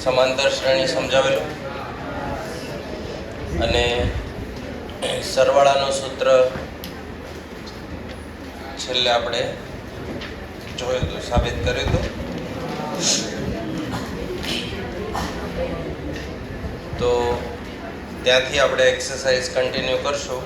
સમાંતર શ્રેણી સમજાવેલું અને સરવાળાનું સૂત્ર છેલ્લે આપણે જોયું હતું, સાબિત કર્યું હતું. તો ત્યાંથી આપણે એક્સરસાઇઝ કન્ટિન્યુ કરશું.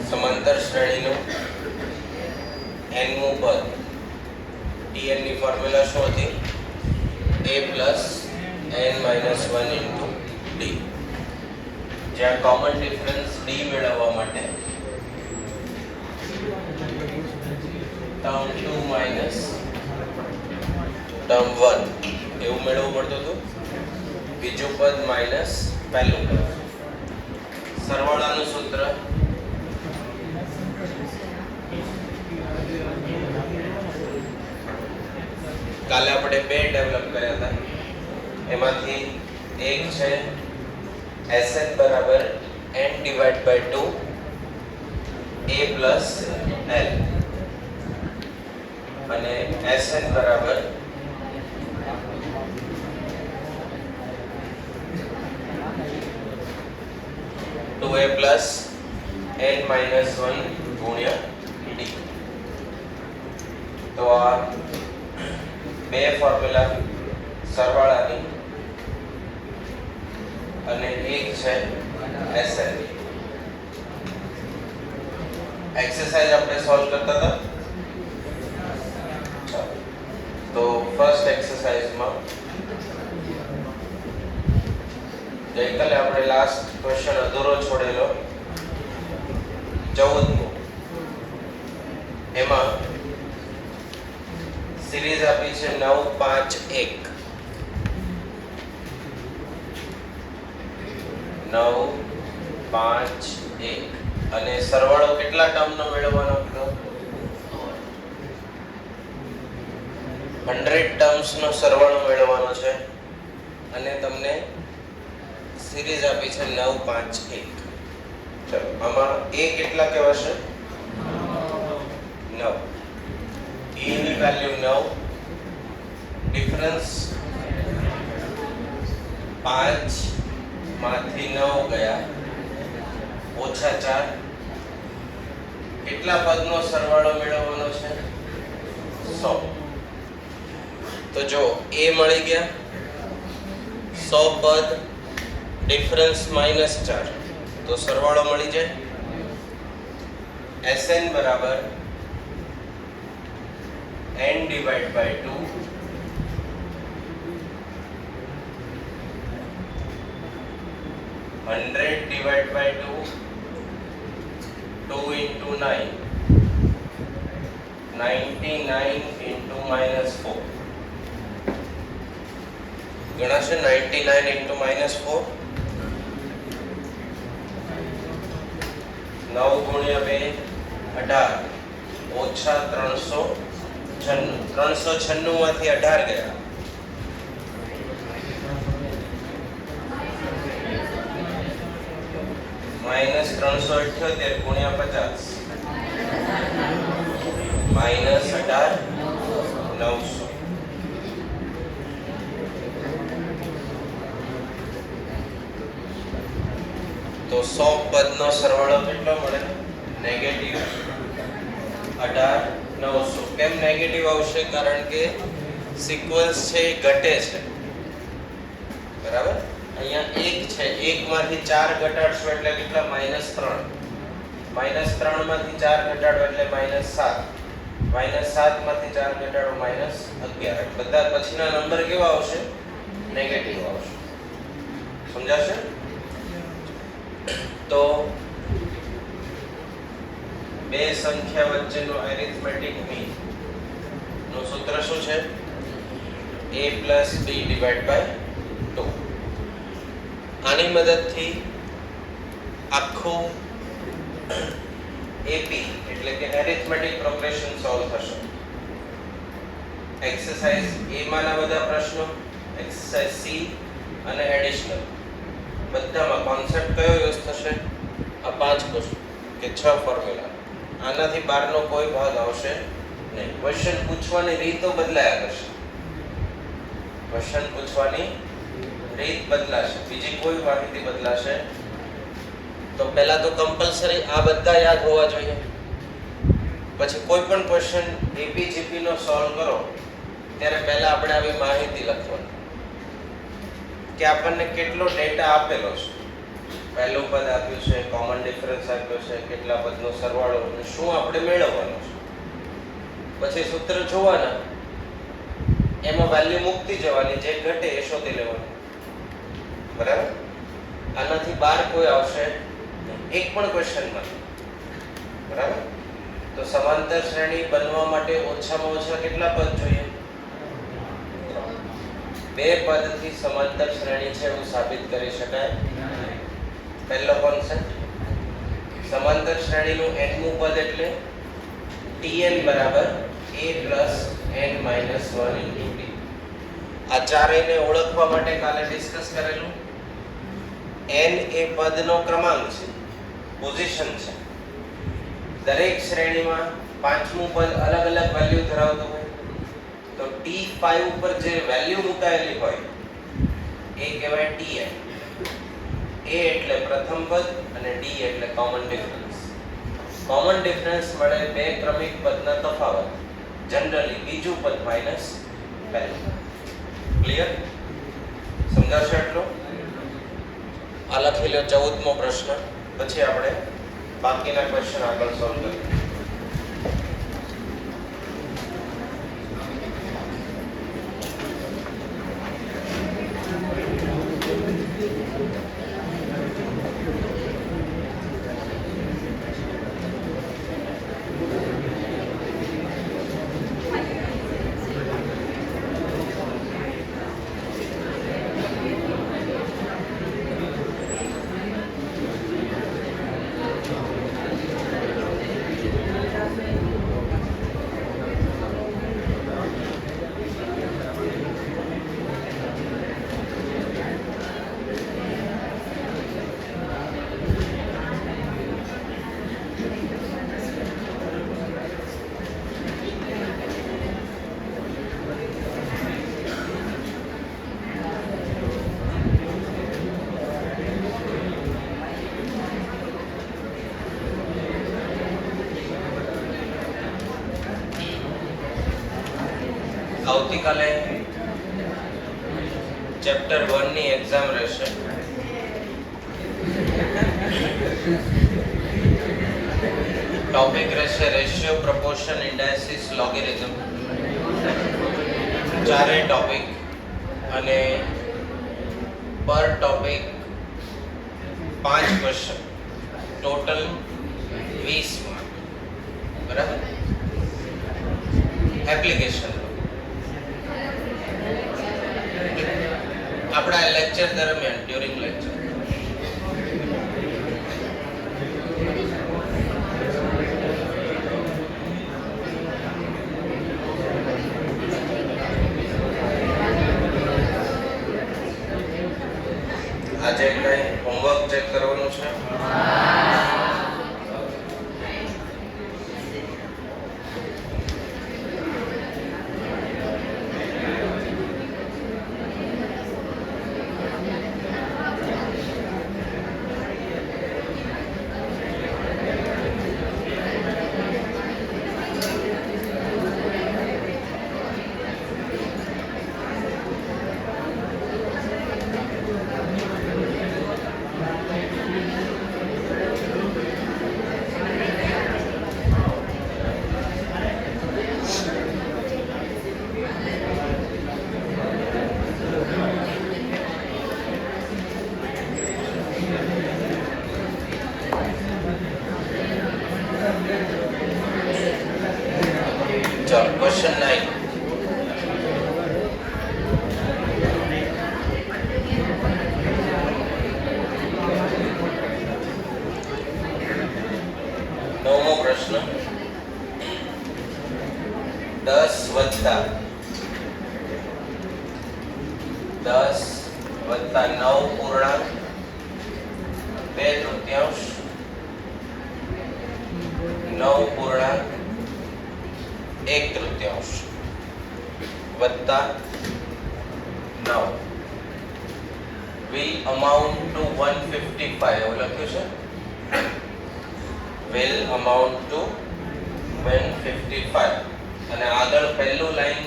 સમાંતર શ્રેણીનું nમું પદ Tn ની ફોર્મ્યુલા શું હતી? a + n - 1 * d. જ્યાં કોમન ડિફરન્સ d મેળવવા માટે ટર્મ 2 માઇનસ ટર્મ 1 એવું મેળવવું પડતું હતું. બીજું પદ માઇનસ પહેલું પદ. સરવાળાનું સૂત્ર કાલે આપણે બે ડેવલપ કર્યા હતા. એમાંથી એક છે Sn બરાબર n/2 a + l અને Sn બરાબર a + n - 1 ગુણ્યા d. તો આ બે ફોર્મ્યુલા સરવાળાની અને એક છે Sn. એક્સરસાઇઝ આપણે સોલ્વ કરતા હતા. તો ફર્સ્ટ એક્સરસાઇઝમાં ગઈકાલે આપણે લાસ્ટ ક્વેશ્ચન અધૂરો છોડેલો 14મો. એમાં સિરીઝ આપી છે 9, 5, 1. 9, 5, 1 અને સરવાળો કેટલા ટર્મનો મેળવવાનો હતો? 100 ટર્મ્સનો સરવાળો મેળવવાનો છે અને તમને સિરીઝ આપી છે 9, 5, 1. ચલો આમાં a કેટલા કહેવાશે? 9. e ની વેલ્યુ 9, ડિફરન્સ 5 માંથી 9 ગયા -4. કેટલા પદનો સરવાળો મેળવવાનો છે? 100. તો જો a મળી ગયા, 100 પદ, ડિફરન્સ -4, તો સરવાળો મળી જાય. Sn બરાબર n/2 100/2 2 × 9 99 × -4 ગણાશે. 99 × -4 9 × 2 18 -396. 396 માંથી 18 ગયા -378 ગુણ્યા 50 -18 900. તો 100 પદનો સરવાળો કેટલો મળે? નેગેટિવ 18 900. કેમ નેગેટિવ આવશે? કારણ કે સિક્વન્સ છે એ ઘટે છે. બરાબર. અહીંયા 1 છે, 1 માંથી 4 ઘટાડશો એટલે કેટલા? -3. -3 માંથી 4 ઘટાડો એટલે -7. -7 માંથી 4 ઘટાડો -11. બધા પછીના નંબર કેવા આવશે? નેગેટિવ આવશે. સમજાશે? તો બે સંખ્યા વચ્ચેનો એરિથમેટિક મીન નું સૂત્ર શું છે? a + b / 2. આની મદદથી આખું AP એટલે કે એરિથમેટિક પ્રોગ્રેશન સોલ્વ થશે. એક્સરસાઇઝ A માંના બધા પ્રશ્નો, એક્સરસાઇઝ C અને એડિશનલ બધામાં કોન્સેપ્ટ કયો યુઝ થશે? આ 5 ક્વેશ્ચન કે 6 ફોર્મ્યુલા. આનાથી બહારનો કોઈ ભાગ આવશે નહીં. ક્વેશ્ચન પૂછવાની રીતો બદલાયા કરશે. ક્વેશ્ચન પૂછવાની રીત બદલાશે, બીજી કોઈ માહિતી બદલાશે. તો પહેલા તો કમ્પલસરી આ બધા યાદ હોવા જોઈએ. પછી કોઈ પણ ક્વેશ્ચન APGP નો સોલ્વ કરો ત્યારે પહેલા આપણે આવી માહિતી લખવાની કે આપણને કેટલો ડેટા આપેલો છે. પહેલું પદ આપ્યું છે, કોમન ડિફરન્સ આપ્યો છે, કેટલા પદનો સરવાળો અને શું આપણે મેળવવાનો છે. પછી સૂત્ર જોવાના, એમાં વેલ્યુ મૂકતી જવાની, જે ઘટે એ શોધી લેવાનું. બરાબર? આનાથી બહાર કોઈ આવશે એક પણ ક્વેશ્ચનમાં. બરાબર? તો સમાંતર શ્રેણી બનવા માટે ઓછામાં ઓછા કેટલા પદ જોઈએ? 2 પદથી સમાંતર શ્રેણી છે એવું સાબિત કરી શકાય. પહેલો કોન્સેપ્ટ, સમાંતર શ્રેણીનું nમું પદ એટલે Tn = a + n - 1 * t. આ ચારેયને ઓળખવા માટે કાલે ડિસ્કસ કરેલું. n એ પદનો ક્રમાંક છે, પોઝિશન છે. દરેક શ્રેણીમાં પાંચમું પદ અલગ અલગ વેલ્યુ ધરાવતું હોય. તો T5 ઉપર જે વેલ્યુ મુકાયેલી હોય એ કહેવાય Tn. A એટલે પ્રથમ પદ અને D એટલે કોમન ડિફરન્સ. કોમન ડિફરન્સ મળે બે ક્રમિક પદના તફાવત, જનરલી બીજું પદ માઈનસ પહેલું. ક્લિયર? સમજાશે એટલું? આ લખી લો 14મો પ્રશ્ન. પછી આપણે બાકીના ક્વેશ્ચન આગળ સોલ્વ કરીએ. આવતીકાલે ચેપ્ટર 1 ની એક્ઝામ રહેશે. ટોપિક રહેશે રેશિયો, પ્રપોર્શન, ઇન્ડાઇસિસ, લોગેરિધમ. ચારેય ટોપિક અને પર ટોપિક 5 ક્વેશ્ચન, ટોટલ 20 માર્ક. બરાબર? એપ્લિકેશન આપણા લેક્ચર દરમિયાન, ડ્યુરિંગ લેક્ચર. આજે કઈ હોમવર્ક ચેક કરવાનું છે? 10 વત્તા 9 પૂર્ણાંક 2 તૃતીયાંશ 9 પૂર્ણાંક 1 તૃતીયાંશ વત્તા 9 will amount to 155 એવું લખ્યું છે will amount to 155 અને આગળ પહેલું line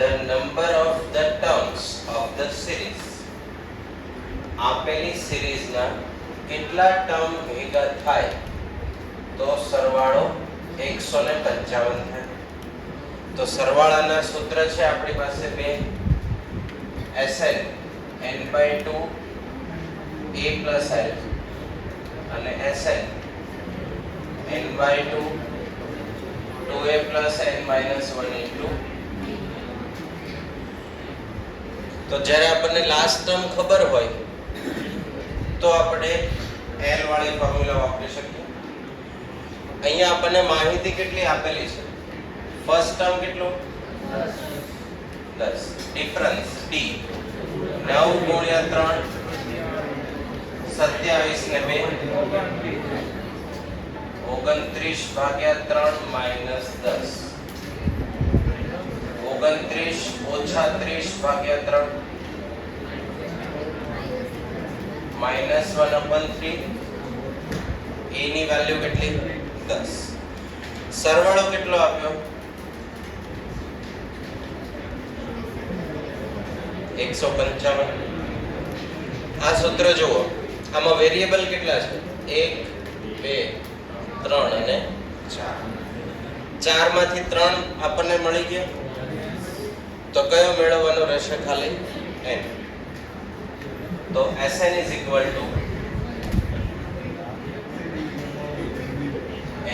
the number of the terms of the series આપેલી સિરીઝના કેટલા ટર્મ ભેગા થાય તો સરવાળો 155 થાય તો સરવાળાના સૂત્ર છે આપણી પાસે બે Sn n/2 a plus l અને Sn n/2 2a plus n minus 1 into તો જ્યારે આપણને લાસ્ટ ટર્મ ખબર હોય તો આપણે l વાળી ફોર્મ્યુલા વાપરી શકીએ. અહીંયા આપણને માહિતી કેટલી આપેલી છે? ફર્સ્ટ ટર્મ કેટલું? 10. ડિફરન્સ d 9 ગુણ્યા 3 27 ને 2 29 ભાગ્યા 3 માઈનસ 10 29 ઓછા 30 ભાગ્યા 3 માઈનસ 1/3 a ની વેલ્યુ કેટલી? 10. સરવાળો કેટલો આપ્યો? 155. આ સૂત્ર જુઓ, આમાં વેરીએબલ કેટલા છે? 1 2 3 અને 4. 4 માંથી 3 આપણને મળી ગયા તો કયો મેળવવાનો રહેશે? ખાલી n. તો Sn is equal to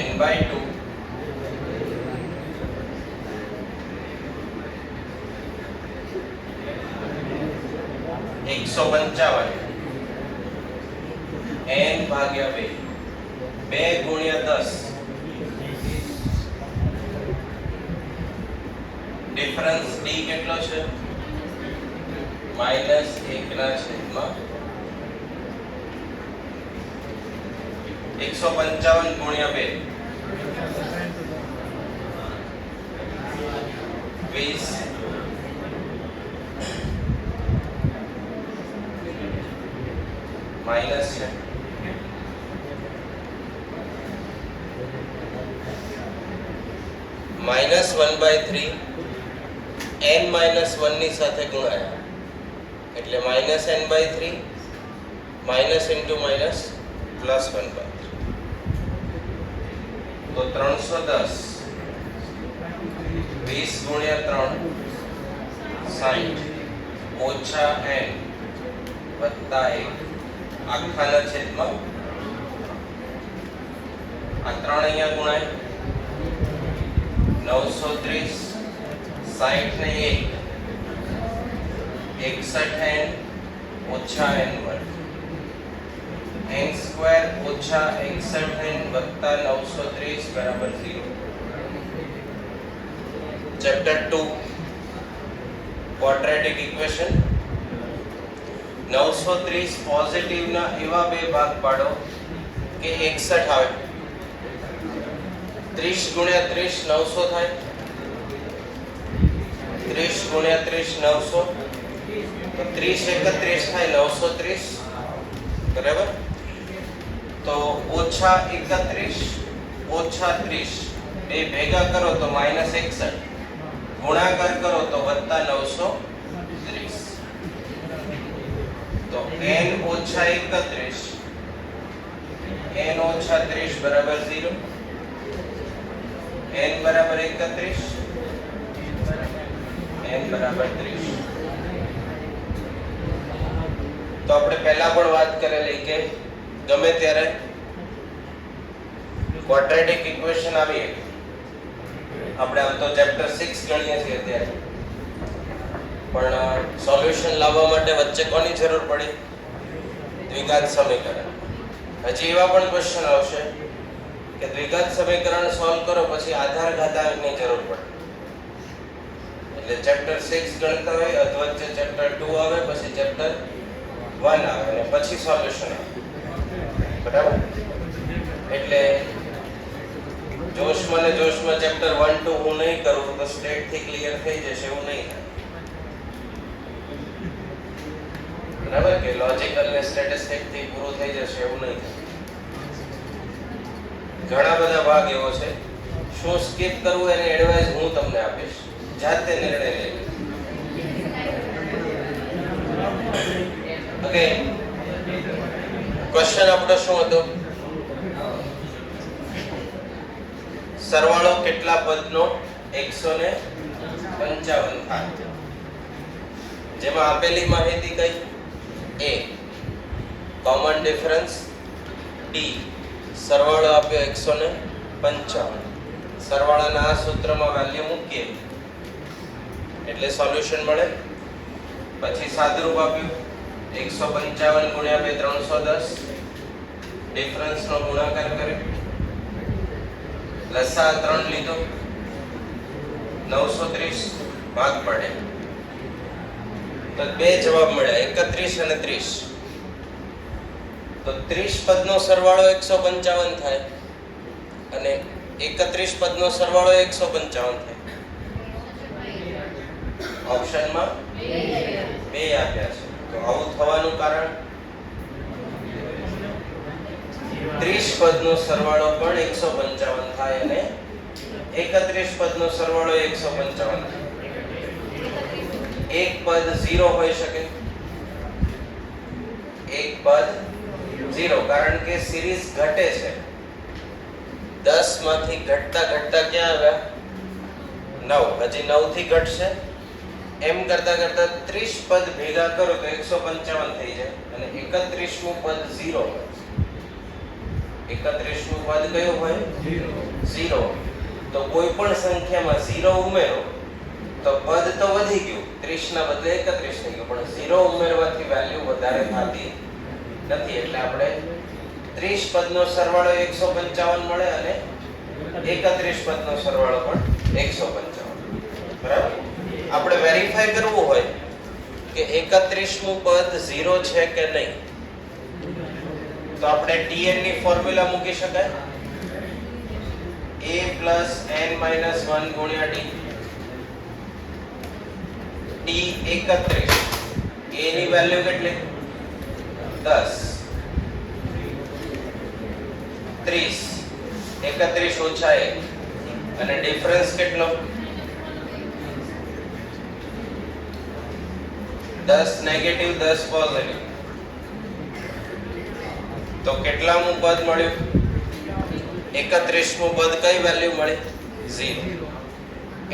n/2 155 n ભાગ્યા 2 2 ગુણ્યા 10 ડિફરન્સ d કેટલો છે? માઈનસ 1 ના છેદમાં 155 ગુણ્યા 2 20 માઈનસ છે માઈનસ 1/3 n માઈનસ 1 ની સાથે ગુણાયા એટલે minus n/3 minus into minus plus 1/3 તો 310 20 ગુણ્યા 3 60 ઓછા n વત્તા 1 આખાના છેદમાં આ 3 અહીંયા ગુણાય 930 60 ને 1 61 n ઓછા n1 n સ્ક્વેર ઓછા 61 n વત્તા 930 બરાબર 0. Chapter 2 quadratic equation. 930 પોઝિટિવ ના એવા બે ભાગ પાડો કે 61 આવે. 30 ગુણ્યા 30 900 થાય. 30 ગુણ્યા 30 900 તો 30 31 થાય 930 બરાબર. તો ઓછા 31 ઓછા 30 બે ભેગા કરો તો માઈનસ 61 ગુણાકાર કરો તો વત્તા 930 તો n ઓછા 31 n ઓછા 30 બરાબર 0 n બરાબર 31 n બરાબર 30. તો આપણે પહેલા પણ વાત કરેલી કે ગમે ત્યારે ક્વોડ્રેટિક ઇક્વેશન આવી આપણે આમ તો ચેપ્ટર 6 ગણીએ છીએ ત્યારે પણ સોલ્યુશન લાવવા માટે વચ્ચે કોની જરૂર પડી? દ્વિઘાત સમીકરણ. હજી એવા પણ ક્વેશ્ચન આવશે કે દ્વિઘાત સમીકરણ સોલ્વ કરો પછી આધાર ઘાતાંકની જરૂર પડે. એટલે ચેપ્ટર 6 ગણતા હોય, અધવચ્ચે ચેપ્ટર 2 આવે, પછી ચેપ્ટર 1 આવે અને પછી સોલ્યુશન આવે. બરાબર? એટલે જોશમાં ચેપ્ટર 1 2 હું નહીં કરું તો સ્ટેટ થી ક્લિયર થઈ જશે એવું નહીં થાય. બરાબર કે લોજિકલ ને સ્ટેટિસ્ટિક થી પૂરું થઈ જશે એવું નહીં થાય. ઘણા બધા ભાગ એવો છે. શું સ્કીપ કરવું એની એડવાઇસ હું તમને આપીશ. જાતે નિર્ણય લેજો. ઓકે, ક્વેશ્ચન આપણો શું હતો? સરવાળો કેટલા પદનો 155 થાય? જેમાં આપેલી માહિતી કઈ? A કોમન ડિફરન્સ, D સરવાળો આપ્યો 155. સરવાળાના આ સૂત્રમાં વેલ્યુ મૂકીએ એટલે સોલ્યુશન મળે. પછી સાદરૂપ આપ્યું 155 ગુણ્યા 2 310, ડિફરન્સનો ગુણાકાર કર્યો, લસા 3 લીધો, 930 ભાગ પડે તો બે જવાબ મળ્યા 31 અને 30. તો 30 પદનો સરવાળો 155 થાય અને 31 પદનો સરવાળો 155 થાય. ઓપ્શનમાં 2 આપ્યા છે. તો આવું થવાનું કારણ 30 પદનો સરવાળો પણ 155 થાય અને 31 પદનો સરવાળો 155 થાય. એક પદ 0 હોઈ શકે, એક પદ 0 કારણ કે સિરીઝ ઘટે છે. 10 માંથી ઘટતા ક્યાં આવ્યા? 9. હજી 9 થી ઘટશે. એમ કરતા 30 પદ ભેગા કરો તો 155 થઈ જાય અને 31મું પદ 0 હોય. 31મું પદ કયું હોય? 0. તો કોઈ પણ સંખ્યામાં 0 ઉમેરો તો પદ તો વધી ગયું, 30 ના બદલે 31 થઈ ગયું, પણ 0 ઉમેરવાથી વેલ્યુ વધારે થતી નથી. એટલે આપણે 30 પદનો સરવાળો 155 મળે અને 31 પદનો સરવાળો પણ 155. બરાબર? આપણે વેરીફાઈ કરવું હોય કે 31મું પદ 0 છે કે નહીં, તો આપણે tn ની ફોર્મ્યુલા મૂકી શકાય. a n - 1 ગુણ્યા t. t 31, a ની વેલ્યુ કેટલી? 10. 30, 31 ઓછા 1 અને ડિફરન્સ કેટલો? 10 નેગેટિવ 10 પોઝિટિવ. તો કેટલામું પદ મળ્યું? 31મું પદ કઈ વેલ્યુ મળી? 0.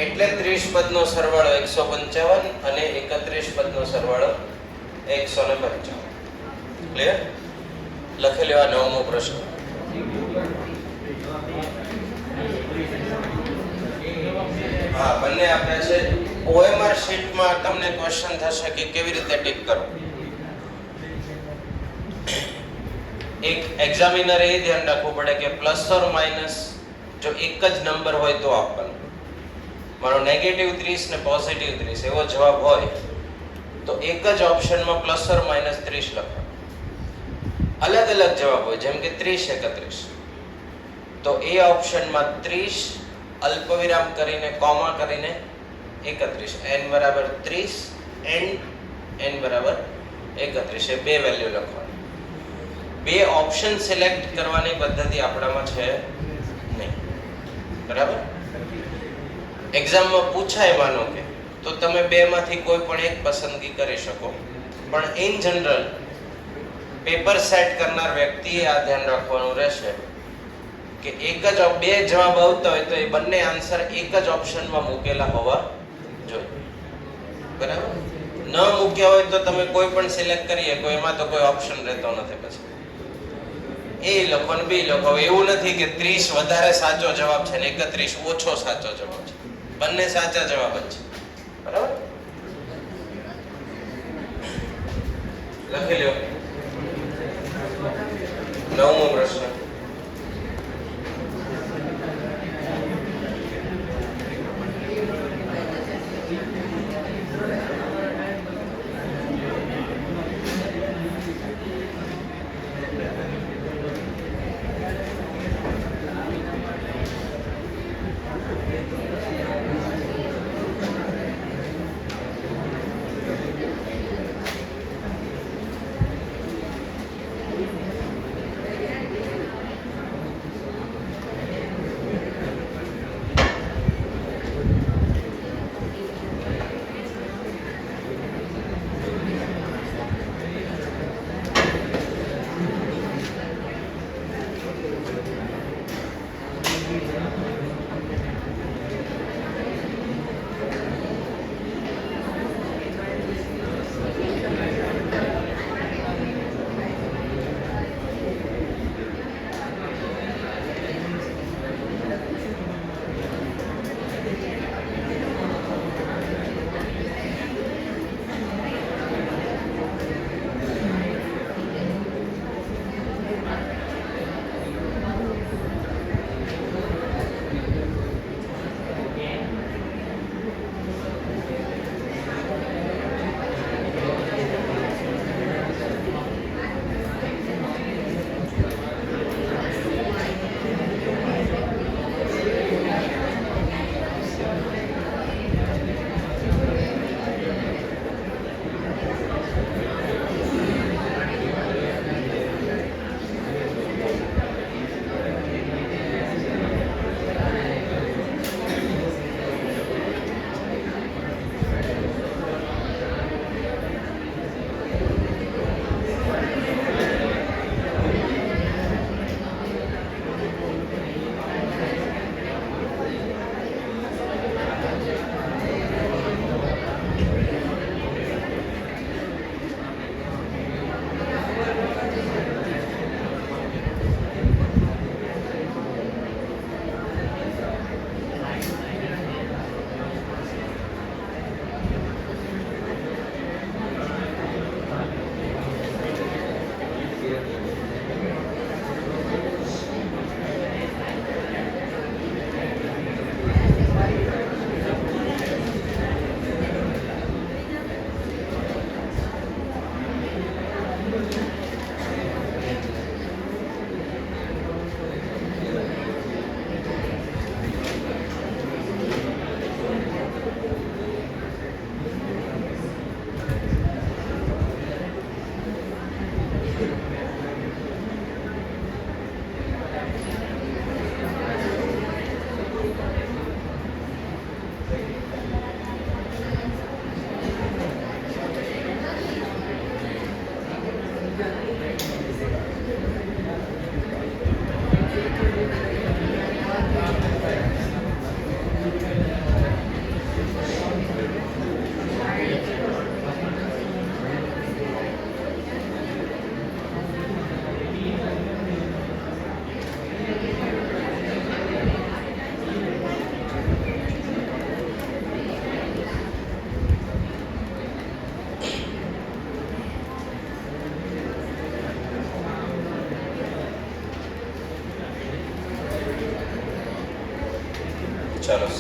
એટલે 30 પદનો સરવાળો 155 અને 31 પદનો સરવાળો 155. ક્લિયર? લખી લેવા 9મો પ્રશ્ન. હા, બંને આપ્યા છે. OMR શીટમાં તમને ક્વેશ્ચન થશે કે કેવી રીતે ટીક કરો. એક એક્ઝામિનર એ ધ્યાન રાખવું પડે કે પ્લસ ઓર માઇનસ જો એક જ નંબર હોય તો આપવાનો. મારો નેગેટિવ 30 ને પોઝિટિવ 30 એવો જવાબ હોય તો એક જ ઓપ્શનમાં પ્લસ ઓર માઇનસ 30 લખવાનું. અલગ અલગ જવાબ હોય જેમ કે 30 31, તો એ ઓપ્શનમાં 30 અલ્પવિરામ કરીને કોમા કરીને 31, n બરાબર 30 એન્ડ n બરાબર 31 એ બે વેલ્યુ લખવાની. બે ઓપ્શન સિલેક્ટ કરવાની પદ્ધતિ આપણામાં છે નહીં. બરાબર? એક્ઝામમાં પૂછાય માનો કે તો તમે બે માંથી કોઈ પણ એક પસંદગી કરી શકો, પણ ઇન જનરલ પેપર સેટ કરનાર વ્યક્તિએ આ ધ્યાન રાખવાનું રહેશે કે એક જ બે જવાબ આવતા હોય તો એ બંને આન્સર એક જ ઓપ્શનમાં મૂકેલા હોવા જોઈએ. બરાબર? ન મૂક્યા હોય તો તમે કોઈ પણ સિલેક્ટ કરી શકો, એમાં તો કોઈ ઓપ્શન રહેતો નથી. પછી એ લખો ને બી લખો. એવું નથી કે 30 વધારે સાચો જવાબ છે ને 31 ઓછો સાચો જવાબ છે. બંને સાચા જવાબ જ છે. બરાબર? લખી લ્યો 9મો પ્રશ્ન.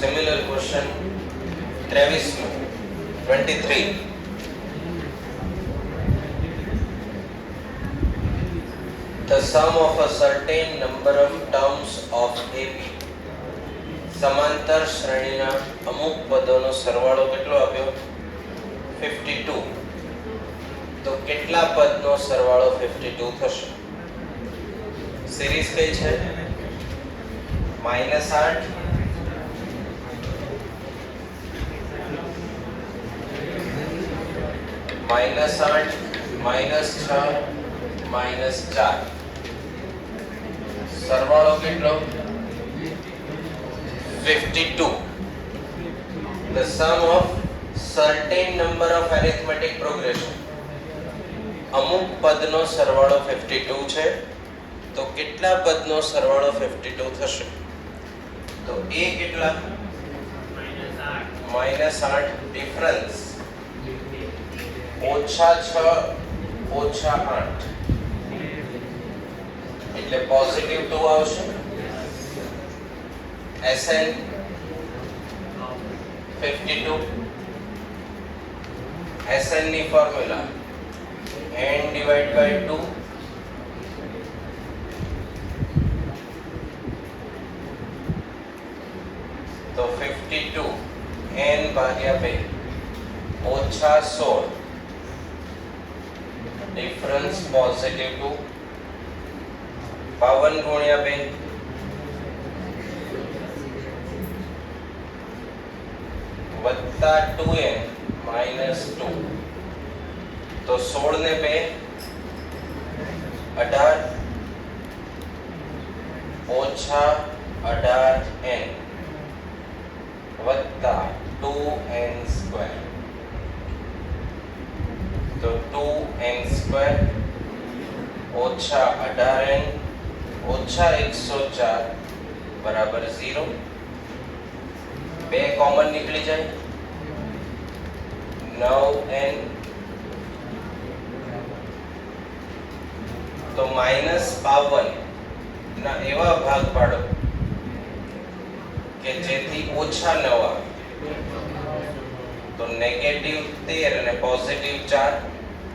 Similar question 23. The sum of a certain number of terms of AB સમાંતર શ્રેણીના અમુક પદોનો સરવાળો કેટલો આપ્યો 52. તો કેટલા પદનો સરવાળો 52 થશે? સિરીઝ કઈ છે? -8 -8 -6 -4 સરવાળો કેટલો 52. The sum of certain number of arithmetic progression અમુક પદનો સરવાળો 52 છે. તો કેટલા પદનો સરવાળો 52 થશે? તો એ કેટલા -8 ડિફરન્સ -6 -8 એટલે પોઝિટિવ 2 આવશે. Sn 52. Sn ની ફોર્મ્યુલા n ડિવાઇડ બાય 2 તો 52 n ભાગ્યા 2 -16 ડિફરન્સ પોઝિટિવ 2 52 ગુણ્યા 2 વત્તા 2n -2 તો 16 ને 2 18 ઓછા 18n વત્તા 2n સ્ક્વેર તો 2n સ્ક્વેર ઓછા 18n ઓછા 104 બરાબર 0. 2 કોમન નીકળી જાય 9n તો -52 ના એવા ભાગ પાડો કે જેથી ઓછા 9 આવે તો -13 અને +4